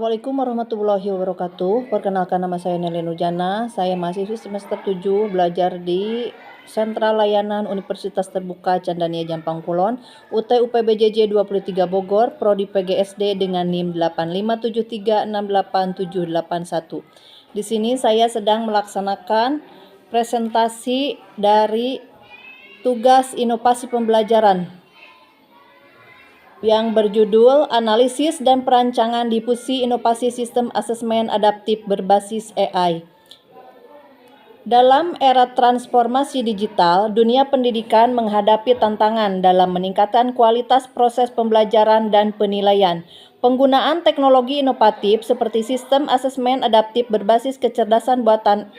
Assalamualaikum warahmatullahi wabarakatuh. Perkenalkan, nama saya Nelly Nurjana. Saya mahasiswi semester 7 belajar di Sentral Layanan Universitas Terbuka Candania Jampang Kulon, UT UPBJJ 23 Bogor, Prodi PGSD dengan NIM 8573687881. Di sini saya sedang melaksanakan presentasi dari tugas inovasi pembelajaran yang berjudul Analisis dan Perancangan Difusi Inovasi Sistem Asesmen Adaptif Berbasis AI. Dalam era transformasi digital, dunia pendidikan menghadapi tantangan dalam meningkatkan kualitas proses pembelajaran dan penilaian. Penggunaan teknologi inovatif seperti sistem asesmen adaptif berbasis kecerdasan buatan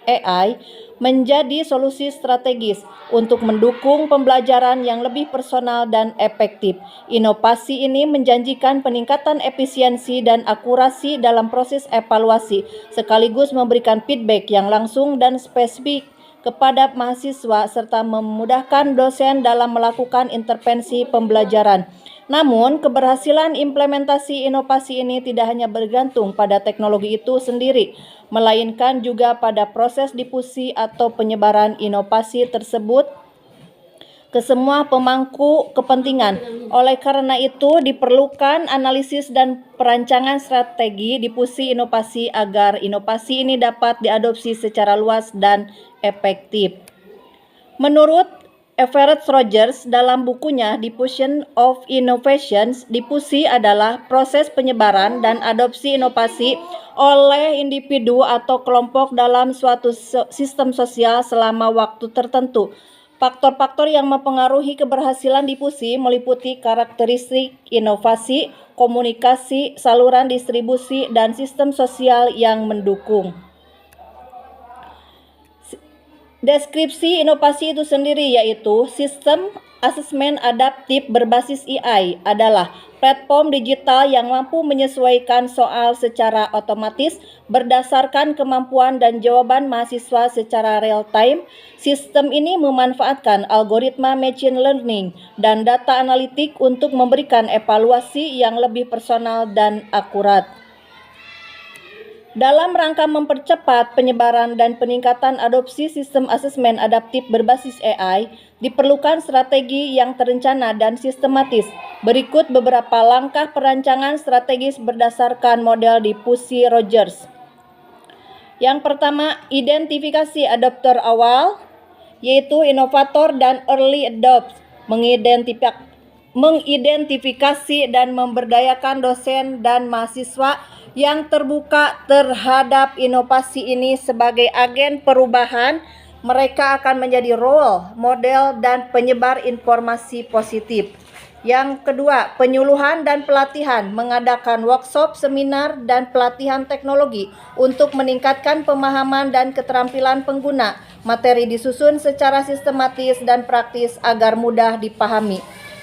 AI menjadi solusi strategis untuk mendukung pembelajaran yang lebih personal dan efektif. Inovasi ini menjanjikan peningkatan efisiensi dan akurasi dalam proses evaluasi, sekaligus memberikan feedback yang langsung dan spesifik kepada mahasiswa serta memudahkan dosen dalam melakukan intervensi pembelajaran. Namun, keberhasilan implementasi inovasi ini tidak hanya bergantung pada teknologi itu sendiri, melainkan juga pada proses difusi atau penyebaran inovasi tersebut ke semua pemangku kepentingan. Oleh karena itu, diperlukan analisis dan perancangan strategi difusi inovasi agar inovasi ini dapat diadopsi secara luas dan efektif. Menurut Everett Rogers dalam bukunya Diffusion of Innovations, difusi adalah proses penyebaran dan adopsi inovasi oleh individu atau kelompok dalam suatu sistem sosial selama waktu tertentu. Faktor-faktor yang mempengaruhi keberhasilan difusi meliputi karakteristik inovasi, komunikasi, saluran distribusi, dan sistem sosial yang mendukung. Deskripsi inovasi itu sendiri yaitu sistem asesmen adaptif berbasis AI adalah platform digital yang mampu menyesuaikan soal secara otomatis berdasarkan kemampuan dan jawaban mahasiswa secara real time. Sistem ini memanfaatkan algoritma machine learning dan data analitik untuk memberikan evaluasi yang lebih personal dan akurat. Dalam rangka mempercepat penyebaran dan peningkatan adopsi sistem asesmen adaptif berbasis AI, diperlukan strategi yang terencana dan sistematis. Berikut beberapa langkah perancangan strategis berdasarkan model difusi Rogers. Yang pertama, identifikasi adopter awal, yaitu inovator dan early adopters, mengidentifikasi dan memberdayakan dosen dan mahasiswa yang terbuka terhadap inovasi ini sebagai agen perubahan. Mereka akan menjadi role model dan penyebar informasi positif. Yang kedua, penyuluhan dan pelatihan, mengadakan workshop, seminar, dan pelatihan teknologi untuk meningkatkan pemahaman dan keterampilan pengguna. Materi disusun secara sistematis dan praktis agar mudah dipahami.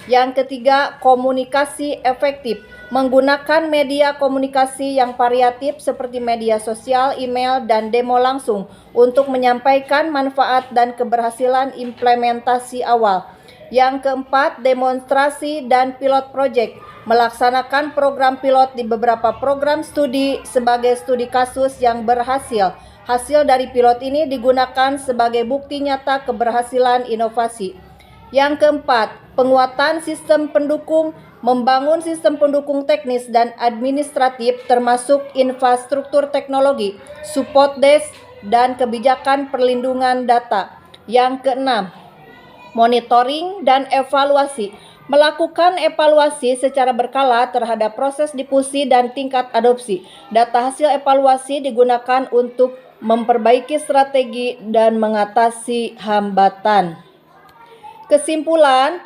Yang ketiga, komunikasi efektif, menggunakan media komunikasi yang variatif seperti media sosial, email, dan demo langsung untuk menyampaikan manfaat dan keberhasilan implementasi awal. Yang keempat, demonstrasi dan pilot project, melaksanakan program pilot di beberapa program studi sebagai studi kasus yang berhasil. Hasil dari pilot ini digunakan sebagai bukti nyata keberhasilan inovasi. Yang keempat, penguatan sistem pendukung, membangun sistem pendukung teknis dan administratif termasuk infrastruktur teknologi, support desk, dan kebijakan perlindungan data. Yang keenam, monitoring dan evaluasi, melakukan evaluasi secara berkala terhadap proses difusi dan tingkat adopsi. Data hasil evaluasi digunakan untuk memperbaiki strategi dan mengatasi hambatan. Kesimpulan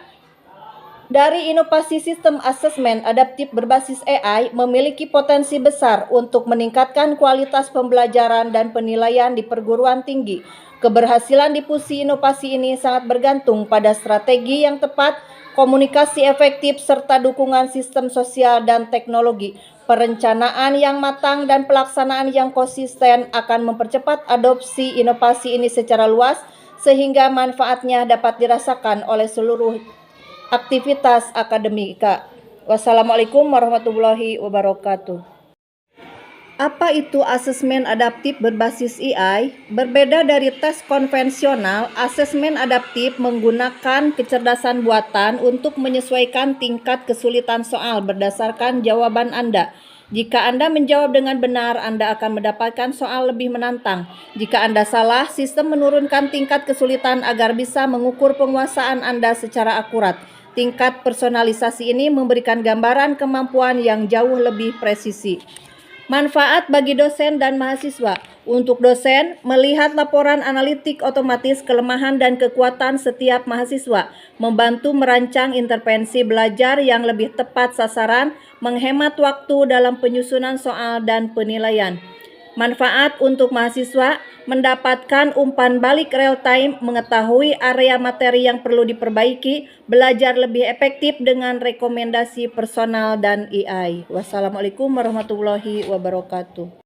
dari inovasi sistem asesmen adaptif berbasis AI memiliki potensi besar untuk meningkatkan kualitas pembelajaran dan penilaian di perguruan tinggi. Keberhasilan difusi inovasi ini sangat bergantung pada strategi yang tepat, komunikasi efektif, serta dukungan sistem sosial dan teknologi. Perencanaan yang matang dan pelaksanaan yang konsisten akan mempercepat adopsi inovasi ini secara luas, sehingga manfaatnya dapat dirasakan oleh seluruh aktivitas akademika. Wassalamualaikum warahmatullahi wabarakatuh. Apa itu asesmen adaptif berbasis AI? Berbeda dari tes konvensional, asesmen adaptif menggunakan kecerdasan buatan untuk menyesuaikan tingkat kesulitan soal berdasarkan jawaban Anda. Jika Anda menjawab dengan benar, Anda akan mendapatkan soal lebih menantang. Jika Anda salah, sistem menurunkan tingkat kesulitan agar bisa mengukur penguasaan Anda secara akurat. Tingkat personalisasi ini memberikan gambaran kemampuan yang jauh lebih presisi. Manfaat bagi dosen dan mahasiswa. Untuk dosen, melihat laporan analitik otomatis kelemahan dan kekuatan setiap mahasiswa, membantu merancang intervensi belajar yang lebih tepat sasaran, menghemat waktu dalam penyusunan soal dan penilaian. Manfaat untuk mahasiswa, mendapatkan umpan balik real time, mengetahui area materi yang perlu diperbaiki, belajar lebih efektif dengan rekomendasi personal dan AI. Wassalamualaikum warahmatullahi wabarakatuh.